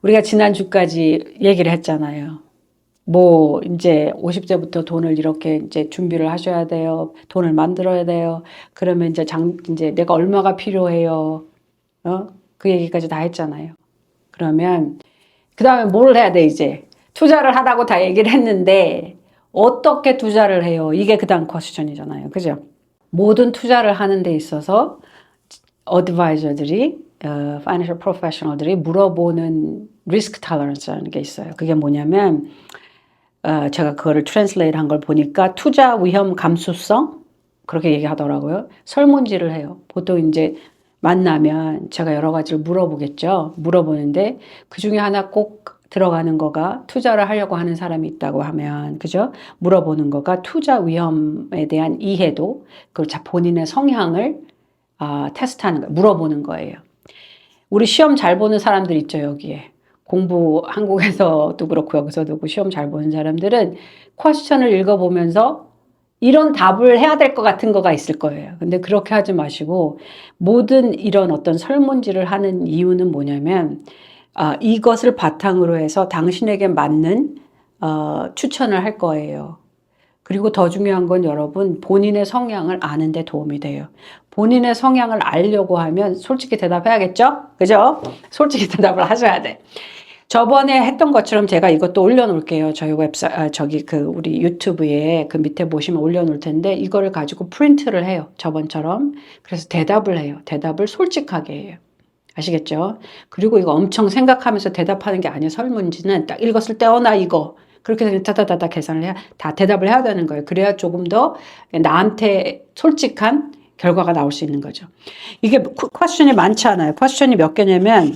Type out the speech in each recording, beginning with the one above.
우리가 지난주까지 얘기를 했잖아요. 뭐 이제 50세부터 돈을 이렇게 이제 준비를 하셔야 돼요. 돈을 만들어야 돼요. 그러면 이제 내가 얼마가 필요해요. 그 얘기까지 다 했잖아요. 그러면 그다음에 뭘 해야 돼 이제? 투자를 하라고 다 얘기를 했는데 어떻게 투자를 해요? 이게 그다음 퀘스천이잖아요. 그죠? 모든 투자를 하는 데 있어서 어드바이저들이 financial professional들이 물어보는 리스크 톨러런스라는 게 있어요. 그게 뭐냐면 제가 그거를 트랜슬레이트 한 걸 보니까 투자 위험 감수성 그렇게 얘기하더라고요. 설문지를 해요. 보통 이제 만나면 제가 여러 가지를 물어보겠죠. 물어보는데 그 중에 하나 꼭 들어가는 거가 투자를 하려고 하는 사람이 있다고 하면 그죠? 물어보는 거가 투자 위험에 대한 이해도 그리고 본인의 성향을 테스트하는 거 물어보는 거예요. 우리 시험 잘 보는 사람들 있죠, 여기에. 공부 한국에서도 그렇고 여기서도 그렇고 시험 잘 보는 사람들은 퀘스천을 읽어보면서 이런 답을 해야 될 것 같은 거가 있을 거예요. 근데 그렇게 하지 마시고 모든 이런 어떤 설문지를 하는 이유는 뭐냐면 이것을 바탕으로 해서 당신에게 맞는 추천을 할 거예요. 그리고 더 중요한 건 여러분 본인의 성향을 아는 데 도움이 돼요. 본인의 성향을 알려고 하면 솔직히 대답해야겠죠? 그죠? 솔직히 대답을 하셔야 돼. 저번에 했던 것처럼 제가 이것도 올려놓을게요. 저희 우리 유튜브에 그 밑에 보시면 올려놓을 텐데 이거를 가지고 프린트를 해요. 저번처럼. 그래서 대답을 해요. 대답을 솔직하게 해요. 아시겠죠? 그리고 이거 엄청 생각하면서 대답하는 게 아니에요. 설문지는 딱 읽었을 때 나 이거 그렇게 되면 다다다다 계산을 해야 다 대답을 해야 되는 거예요. 그래야 조금 더 나한테 솔직한 결과가 나올 수 있는 거죠. 이게 퀘스천이 많지 않아요. 퀘스천이 몇 개냐면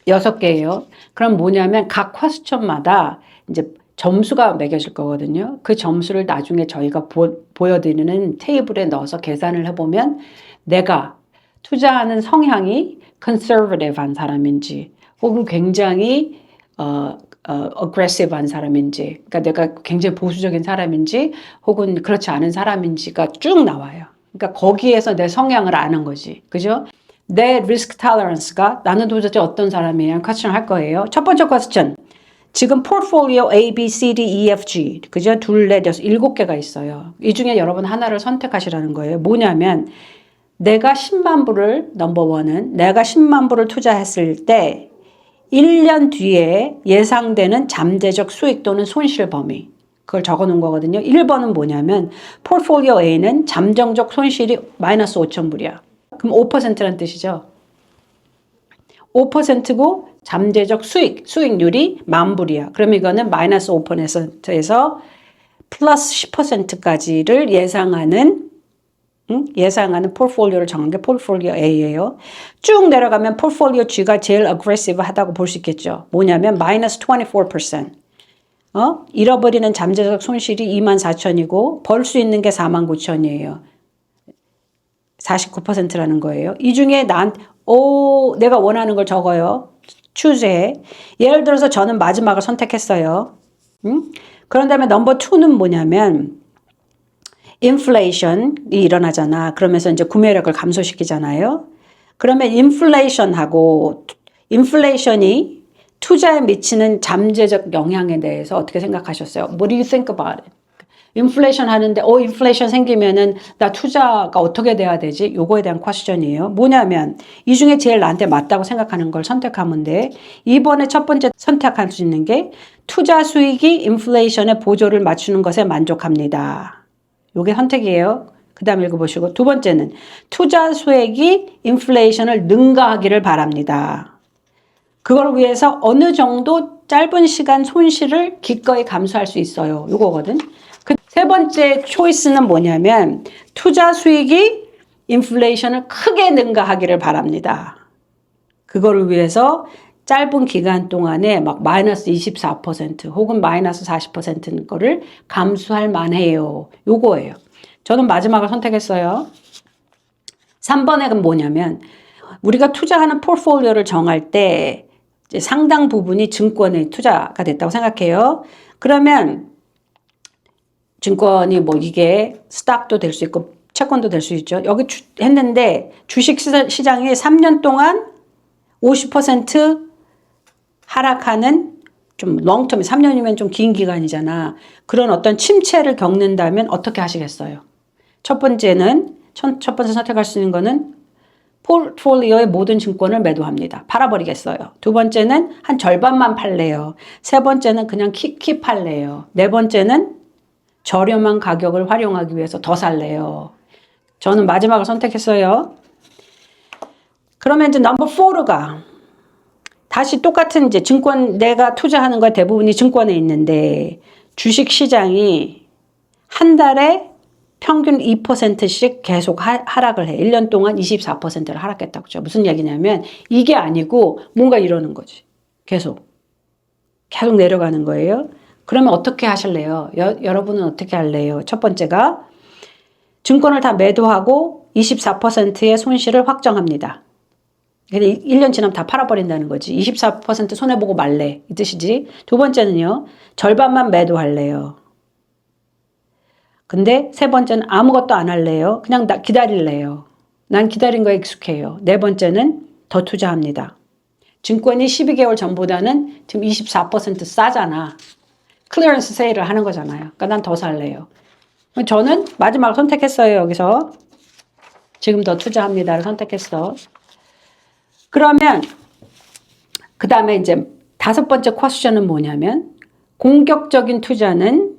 6개예요. 그럼 뭐냐면 각 퀘스천마다 이제 점수가 매겨질 거거든요. 그 점수를 나중에 저희가 보여드리는 테이블에 넣어서 계산을 해보면 내가 투자하는 성향이 conservative한 사람인지 혹은 굉장히 aggressive한 사람인지 그러니까 내가 굉장히 보수적인 사람인지 혹은 그렇지 않은 사람인지가 쭉 나와요. 그러니까 거기에서 내 성향을 아는 거지. 그죠? 내 리스크 톨러런스가 나는 도대체 어떤 사람이에요? 퀘스천 할 거예요. 첫 번째 퀘스천. 지금 포트폴리오 A, B, C, D, E, F, G 그죠? 둘, 넷, 여섯, 7개가 있어요. 이 중에 여러분 하나를 선택하시라는 거예요. 뭐냐면 내가 10만 불을 넘버원은 내가 10만 불을 투자했을 때 1년 뒤에 예상되는 잠재적 수익 또는 손실 범위 그걸 적어 놓은 거거든요. 1번은 뭐냐면 포트폴리오 A는 잠정적 손실이 마이너스 5천 불이야. 그럼 5%란 뜻이죠. 5%고 잠재적 수익률이 10,000불이야. 그럼 이거는 마이너스 5%에서 플러스 10%까지를 예상하는 포트폴리오를 정한 게 포트폴리오 A예요. 쭉 내려가면 포트폴리오 G가 제일 aggressive 하다고 볼 수 있겠죠. 뭐냐면 마이너스 24%. 잃어버리는 잠재적 손실이 24,000이고 벌 수 있는 게 49,000이에요. 49%라는 거예요. 이 중에 내가 원하는 걸 적어요. 추세. 예를 들어서 저는 마지막을 선택했어요. 그런 다음에 넘버 2는 뭐냐면 인플레이션이 일어나잖아. 그러면서 이제 구매력을 감소시키잖아요. 그러면 인플레이션이 투자에 미치는 잠재적 영향에 대해서 어떻게 생각하셨어요? What do you think about it? 인플레이션 하는데 인플레이션 생기면은 나 투자가 어떻게 돼야 되지? 요거에 대한 퀘스천이에요. 뭐냐면 이 중에 제일 나한테 맞다고 생각하는 걸 선택하면 돼. 이번에 첫 번째 선택할 수 있는 게 투자 수익이 인플레이션의 보조를 맞추는 것에 만족합니다. 요게 선택이에요. 그 다음 읽어보시고 두 번째는 투자 수익이 인플레이션을 능가하기를 바랍니다. 그걸 위해서 어느 정도 짧은 시간 손실을 기꺼이 감수할 수 있어요. 요거거든. 세 번째 초이스는 뭐냐면 투자 수익이 인플레이션을 크게 능가하기를 바랍니다. 그거를 위해서 짧은 기간 동안에 막 마이너스 24% 혹은 마이너스 40%는 거를 감수할 만해요. 요거예요. 저는 마지막을 선택했어요. 3번에 뭐냐면 우리가 투자하는 포트폴리오를 정할 때 이제 상당 부분이 증권에 투자가 됐다고 생각해요. 그러면 증권이 뭐 이게 스탁도 될 수 있고 채권도 될 수 있죠. 여기 했는데 주식 시장이 3년 동안 50% 하락하는 좀 롱텀, 3년이면 좀 긴 기간이잖아. 그런 어떤 침체를 겪는다면 어떻게 하시겠어요? 첫 번째 선택할 수 있는 거는 포트폴리오의 모든 증권을 매도합니다. 팔아버리겠어요. 두 번째는 한 절반만 팔래요. 세 번째는 그냥 킵할래요. 네 번째는 저렴한 가격을 활용하기 위해서 더 살래요. 저는 마지막을 선택했어요. 그러면 이제 넘버 4가 다시 똑같은 이제 증권, 내가 투자하는 거 대부분이 증권에 있는데 주식 시장이 한 달에 평균 2%씩 계속 하락을 해. 1년 동안 24%를 하락했다고 그죠. 무슨 얘기냐면 이게 아니고 뭔가 이러는 거지. 계속 내려가는 거예요. 그러면 어떻게 하실래요? 여러분은 어떻게 할래요? 첫 번째가 증권을 다 매도하고 24%의 손실을 확정합니다. 1년 지나면 다 팔아버린다는 거지. 24% 손해보고 말래. 이 뜻이지. 두 번째는요. 절반만 매도할래요. 근데 세 번째는 아무것도 안 할래요. 그냥 기다릴래요. 난 기다린 거에 익숙해요. 네 번째는 더 투자합니다. 증권이 12개월 전보다는 지금 24% 싸잖아. 클리어런스 세일을 하는 거잖아요. 그러니까 난 더 살래요. 저는 마지막을 선택했어요. 여기서. 지금 더 투자합니다를 선택했어. 그러면 그 다음에 이제 다섯 번째 퀘스천은 뭐냐면 공격적인 투자는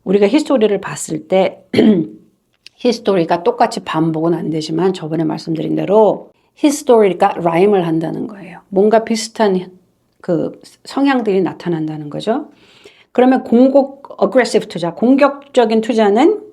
우리가 히스토리를 봤을 때 히스토리가 똑같이 반복은 안 되지만 저번에 말씀드린 대로 히스토리가 라임을 한다는 거예요. 뭔가 비슷한 그 성향들이 나타난다는 거죠. 그러면 aggressive 투자, 공격적인 투자는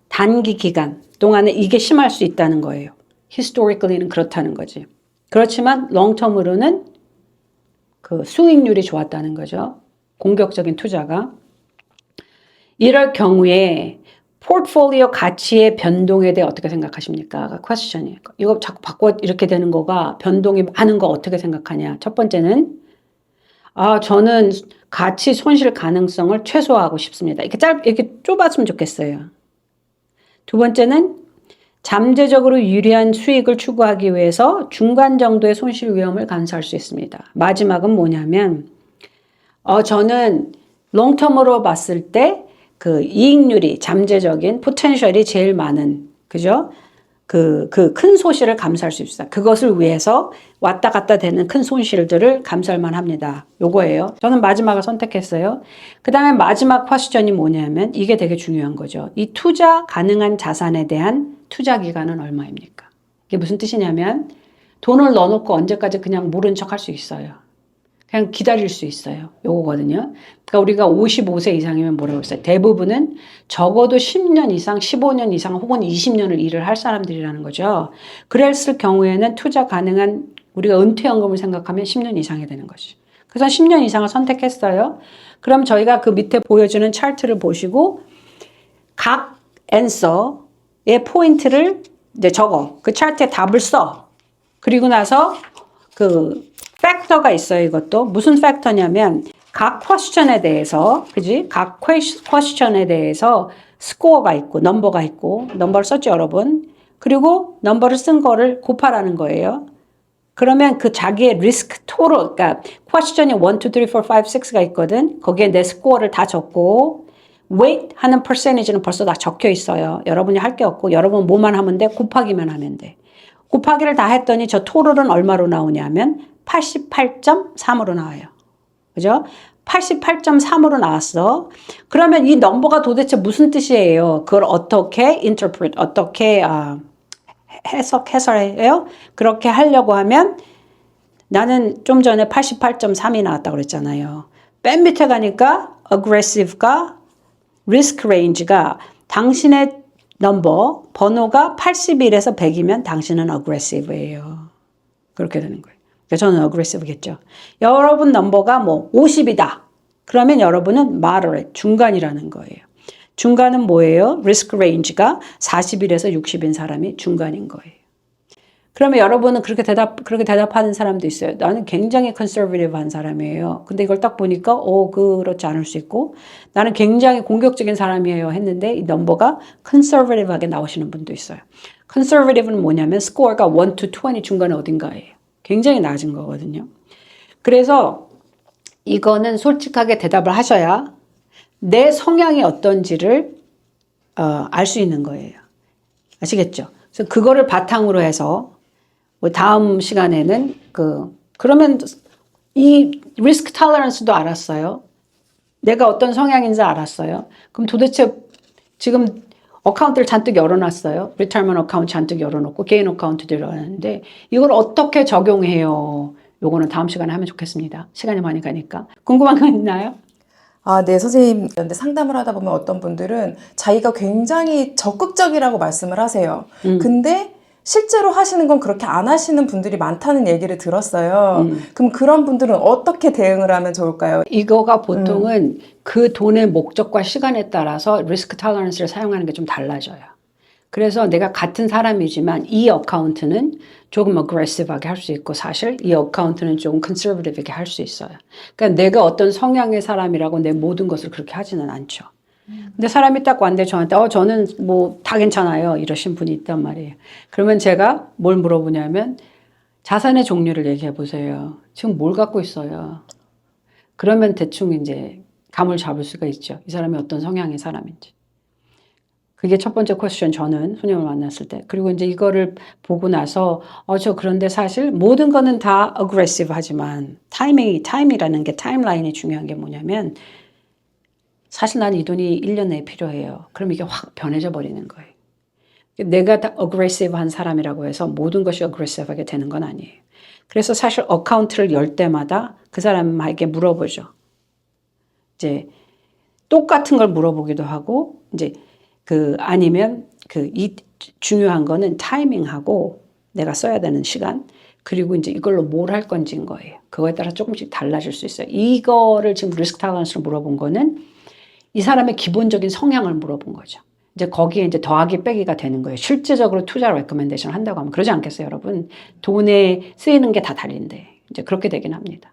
단기 기간 동안에 이게 심할 수 있다는 거예요. historically는 그렇다는 거지. 그렇지만 롱텀으로는 그 수익률이 좋았다는 거죠. 공격적인 투자가. 이럴 경우에 포트폴리오 가치의 변동에 대해 어떻게 생각하십니까? 퀘스천이에요. 이거 자꾸 바꿔 이렇게 되는 거가 변동이 많은 거 어떻게 생각하냐? 첫 번째는 저는 가치 손실 가능성을 최소화하고 싶습니다. 이렇게 좁았으면 좋겠어요. 두 번째는 잠재적으로 유리한 수익을 추구하기 위해서 중간 정도의 손실 위험을 감수할 수 있습니다. 마지막은 뭐냐면 저는 롱텀으로 봤을 때 그 이익률이 잠재적인 포텐셜이 제일 많은 그죠? 그 큰 손실을 감수할 수 있어요. 그것을 위해서 왔다 갔다 되는 큰 손실들을 감수할만 합니다. 요거예요. 저는 마지막을 선택했어요. 그 다음에 마지막 퀘스천이 뭐냐면 이게 되게 중요한 거죠. 이 투자 가능한 자산에 대한 투자 기간은 얼마입니까? 이게 무슨 뜻이냐면 돈을 넣어놓고 언제까지 그냥 모른 척 할 수 있어요. 그냥 기다릴 수 있어요. 요거거든요. 그러니까 우리가 55세 이상이면 뭐라고 했어요? 대부분은 적어도 10년 이상, 15년 이상 혹은 20년을 일을 할 사람들이라는 거죠. 그랬을 경우에는 투자 가능한 우리가 은퇴연금을 생각하면 10년 이상이 되는 거지. 그래서 10년 이상을 선택했어요. 그럼 저희가 그 밑에 보여주는 차트를 보시고 각 앤서의 포인트를 이제 적어. 그 차트에 답을 써. 그리고 나서 그 팩터가 있어요. 이것도 무슨 팩터냐면 각 퀘스천에 대해서 그지? 각 퀘스천에 대해서 스코어가 있고 넘버가 있고 넘버를 썼죠, 여러분. 그리고 넘버를 쓴 거를 곱하라는 거예요. 그러면 그 자기의 리스크 토tal, 그러니까 퀘스천이 1, 2, 3, 4, 5, 6가 있거든. 거기에 내 스코어를 다 적고 weight 하는 percentage는 벌써 다 적혀 있어요. 여러분이 할 게 없고 여러분 뭐만 하면 돼? 곱하기만 하면 돼. 곱하기를 다 했더니 저 토tal은 얼마로 나오냐면 88.3으로 나와요. 그죠? 88.3으로 나왔어. 그러면 이 넘버가 도대체 무슨 뜻이에요? 그걸 어떻게 interpret, 어떻게 해설해요? 그렇게 하려고 하면 나는 좀 전에 88.3이 나왔다고 그랬잖아요. 맨 밑에 가니까 aggressive가 risk range가 당신의 넘버, 번호가 81에서 100이면 당신은 aggressive예요. 그렇게 되는 거예요. 그러니까 저는 aggressive겠죠. 여러분 넘버가 뭐 50이다. 그러면 여러분은 moderate, 중간이라는 거예요. 중간은 뭐예요? risk range가 41에서 60인 사람이 중간인 거예요. 그러면 여러분은 그렇게 대답하는 사람도 있어요. 나는 굉장히 conservative한 사람이에요. 근데 이걸 딱 보니까 그렇지 않을 수 있고 나는 굉장히 공격적인 사람이에요 했는데 이 넘버가 conservative하게 나오시는 분도 있어요. conservative는 뭐냐면 스코어가 1 to 20 중간에 어딘가예요. 굉장히 낮은 거거든요. 그래서 이거는 솔직하게 대답을 하셔야 내 성향이 어떤지를 알 수 있는 거예요. 아시겠죠? 그래서 그거를 바탕으로 해서 뭐 다음 시간에는 그러면 이 리스크 톨러런스도 알았어요. 내가 어떤 성향인지 알았어요. 그럼 도대체 지금 어카운트를 잔뜩 열어놨어요. 리타이먼트 어카운트 잔뜩 열어놓고 개인 어카운트도 열어놨는데 이걸 어떻게 적용해요? 요거는 다음 시간에 하면 좋겠습니다. 시간이 많이 가니까. 궁금한 거 있나요? 아, 네, 선생님. 근데 상담을 하다 보면 어떤 분들은 자기가 굉장히 적극적이라고 말씀을 하세요. 근데 실제로 하시는 건 그렇게 안 하시는 분들이 많다는 얘기를 들었어요. 그럼 그런 분들은 어떻게 대응을 하면 좋을까요? 이거가 보통은 그 돈의 목적과 시간에 따라서 리스크 톨러런스를 사용하는 게 좀 달라져요. 그래서 내가 같은 사람이지만 이 어카운트는 조금 어그레시브하게 할 수 있고 사실 이 어카운트는 조금 컨서버티브하게 할 수 있어요. 그러니까 내가 어떤 성향의 사람이라고 내 모든 것을 그렇게 하지는 않죠. 근데 사람이 딱 왔는데 저한테 저는 뭐 다 괜찮아요 이러신 분이 있단 말이에요. 그러면 제가 뭘 물어보냐면 자산의 종류를 얘기해 보세요. 지금 뭘 갖고 있어요? 그러면 대충 이제 감을 잡을 수가 있죠. 이 사람이 어떤 성향의 사람인지. 그게 첫 번째 퀘스천 저는 손님을 만났을 때. 그리고 이제 이거를 보고 나서 저 그런데 사실 모든 거는 다 어그레시브 하지만 타임이라는 게 타임라인이 중요한 게 뭐냐면 사실 난 이 돈이 1년 내에 필요해요. 그럼 이게 확 변해져 버리는 거예요. 내가 다 어그레시브한 사람이라고 해서 모든 것이 어그레시브하게 되는 건 아니에요. 그래서 사실 어카운트를 열 때마다 그 사람에게 물어보죠. 이제 똑같은 걸 물어보기도 하고 이제 아니면 이 중요한 거는 타이밍하고 내가 써야 되는 시간 그리고 이제 이걸로 뭘 할 건지인 거예요. 그거에 따라 조금씩 달라질 수 있어요. 이거를 지금 리스크 톨러런스로 물어본 거는 이 사람의 기본적인 성향을 물어본 거죠. 이제 거기에 이제 더하기 빼기가 되는 거예요. 실제적으로 투자 레커멘데이션을 한다고 하면 그러지 않겠어요, 여러분? 돈에 쓰이는 게 다 다른데 이제 그렇게 되긴 합니다.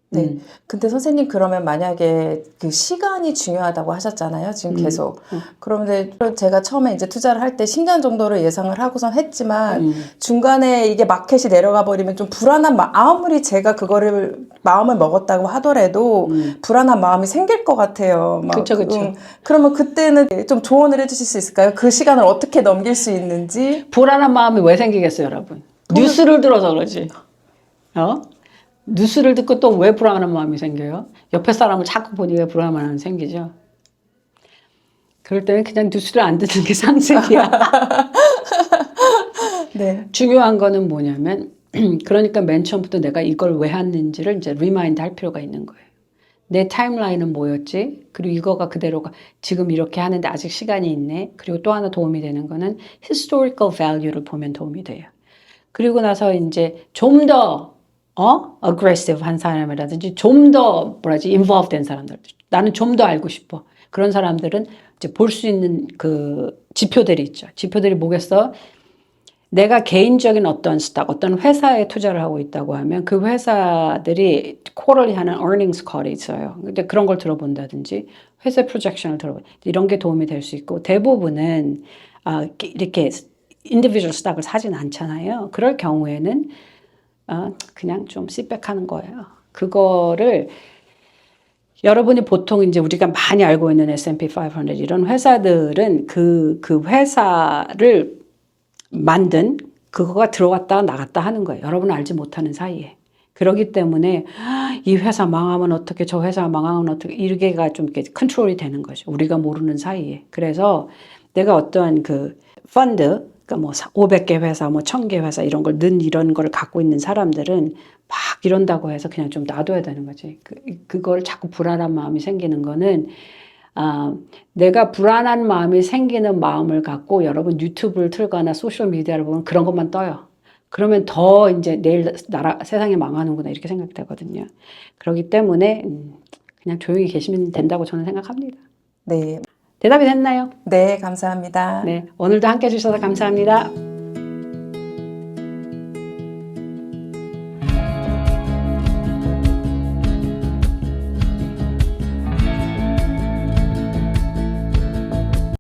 네. 근데 선생님 그러면 만약에 그 시간이 중요하다고 하셨잖아요. 지금 계속. 그런데 제가 처음에 이제 투자를 할 때 10년 정도를 예상을 하고선 했지만 중간에 이게 마켓이 내려가 버리면 좀 불안한 아무리 제가 그거를 마음을 먹었다고 하더라도 불안한 마음이 생길 것 같아요. 그렇죠, 그렇죠. 그러면 그때는 좀 조언을 해주실 수 있을까요? 그 시간을 어떻게 넘길 수 있는지. 불안한 마음이 왜 생기겠어요, 여러분? 뉴스를 들어서 그러지. 뉴스를 듣고 또 왜 불안한 마음이 생겨요? 옆에 사람을 자꾸 보니 왜 불안한 마음이 생기죠? 그럴 때는 그냥 뉴스를 안 듣는 게 상책이야. 네. 중요한 거는 뭐냐면 그러니까 맨 처음부터 내가 이걸 왜 했는지를 이제 리마인드 할 필요가 있는 거예요. 내 타임라인은 뭐였지? 그리고 이거가 그대로가 지금 이렇게 하는데 아직 시간이 있네. 그리고 또 하나 도움이 되는 거는 historical value를 보면 도움이 돼요. 그리고 나서 이제 좀 더 aggressive 한 사람이라든지 좀 더 involved 된 사람들. 나는 좀 더 알고 싶어. 그런 사람들은 이제 볼 수 있는 지표들이 있죠. 지표들이 뭐겠어? 내가 개인적인 어떤 어떤 회사에 투자를 하고 있다고 하면 그 회사들이 quarterly 하는 earnings call이 있어요. 근데 그런 걸 들어본다든지 회사 프로젝션을 이런 게 도움이 될 수 있고 대부분은 이렇게 individual stock을 사진 않잖아요. 그럴 경우에는 그냥 좀 sit-back 하는 거예요. 그거를 여러분이 보통 이제 우리가 많이 알고 있는 S&P 500 이런 회사들은 그 회사를 만든 그거가 들어갔다 나갔다 하는 거예요. 여러분은 알지 못하는 사이에. 그렇기 때문에 이 회사 망하면 어떻게 저 회사 망하면 어떻게 이게가 좀 이렇게 컨트롤이 되는 거죠. 우리가 모르는 사이에. 그래서 내가 어떠한 펀드 그러니까 뭐 500개 회사, 뭐 1000개 회사 이런 걸 갖고 있는 사람들은 막 이런다고 해서 그냥 좀 놔둬야 되는 거지. 그걸 자꾸 불안한 마음이 생기는 거는 내가 불안한 마음이 생기는 마음을 갖고 여러분 유튜브를 틀거나 소셜 미디어를 보면 그런 것만 떠요. 그러면 더 이제 내일 세상이 망하는구나 이렇게 생각되거든요. 그렇기 때문에 그냥 조용히 계시면 된다고 저는 생각합니다. 네. 대답이 됐나요? 네, 감사합니다. 네, 오늘도 함께 해주셔서 감사합니다.